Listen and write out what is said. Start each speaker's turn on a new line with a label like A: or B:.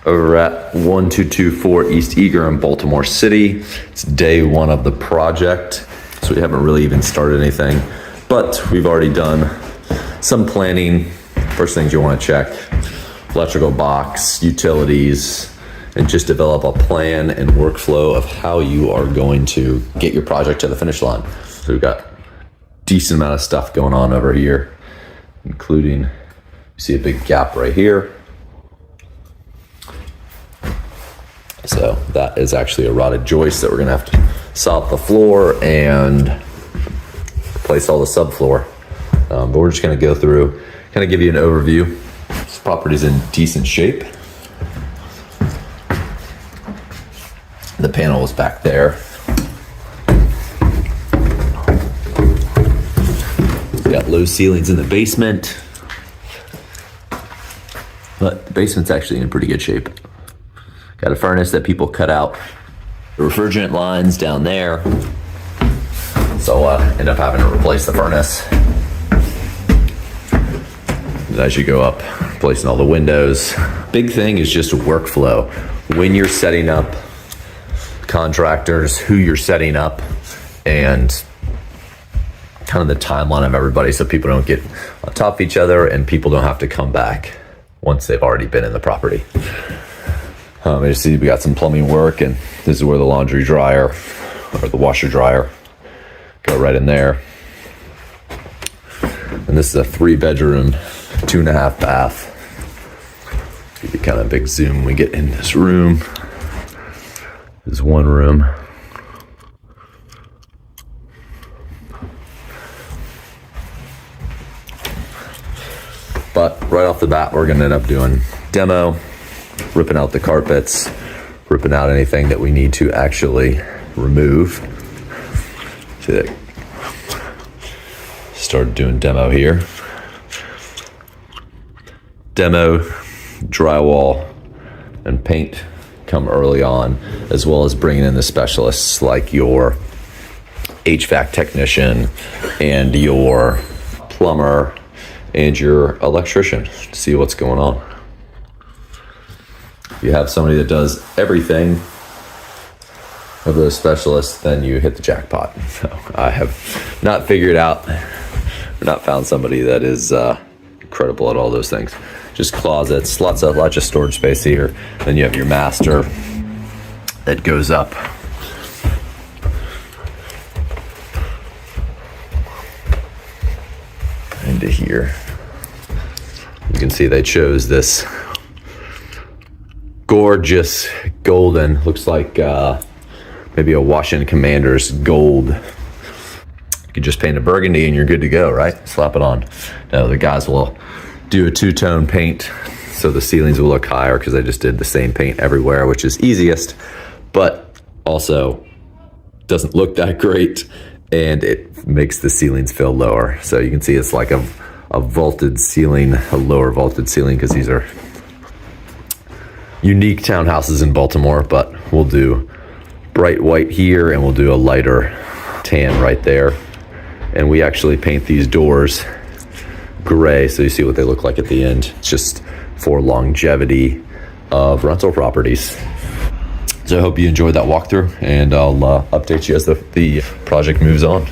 A: over at 1224 East Eager in Baltimore City. It's day one of the project, so we haven't really even started anything, but we've already done some planning. First things you want to check: electrical box, utilities, and just develop a plan and workflow of how you are going to get your project to the finish line. So we've got a decent amount of stuff going on over here, including, you see a big gap right here. So that is actually a rotted joist that we're gonna have to sod the floor and replace all the subfloor. But we're just gonna go through, kind of give you an overview. This property's in decent shape. The panel is back there. We've got low ceilings in the basement, but the basement's actually in pretty good shape. Got a furnace that people cut out the refrigerant lines down there, so end up having to replace the furnace. And as you go up, replacing all the windows. Big thing is just workflow. When you're setting up contractors, who you're setting up, and kind of the timeline of everybody, so people don't get on top of each other and people don't have to come back once they've already been in the property. You see we got some plumbing work, and this is where the laundry dryer or the washer dryer go, right in there. And this is a 3-bedroom, 2.5 bath. Give you kind of a big zoom when we get in this room. This is one room. But right off the bat, we're gonna end up doing demo, ripping out the carpets, ripping out anything that we need to actually remove. See that? Started doing demo here. Demo, drywall, and paint come early on, as well as bringing in the specialists like your HVAC technician and your plumber and your electrician to see what's going on. If you have somebody that does everything of those specialists, then you hit the jackpot. So I have not figured out, or not found somebody that is incredible at all those things. Just closets, lots of storage space here. Then you have your master that goes up. Into here. You can see they chose this gorgeous golden, looks like maybe a Washington Commanders gold. You could just paint a burgundy and you're good to go, right? Slap it on. Now the guys will do a 2-tone paint, so the ceilings will look higher because I just did the same paint everywhere, which is easiest, but also doesn't look that great, and it makes the ceilings feel lower. So you can see it's like a vaulted ceiling, a lower vaulted ceiling, because these are unique townhouses in Baltimore. But we'll do bright white here, and we'll do a lighter tan right there. And we actually paint these doors gray, so you see what they look like at the end. It's just for longevity of rental properties. So I hope you enjoyed that walkthrough, and I'll update you as the project moves on.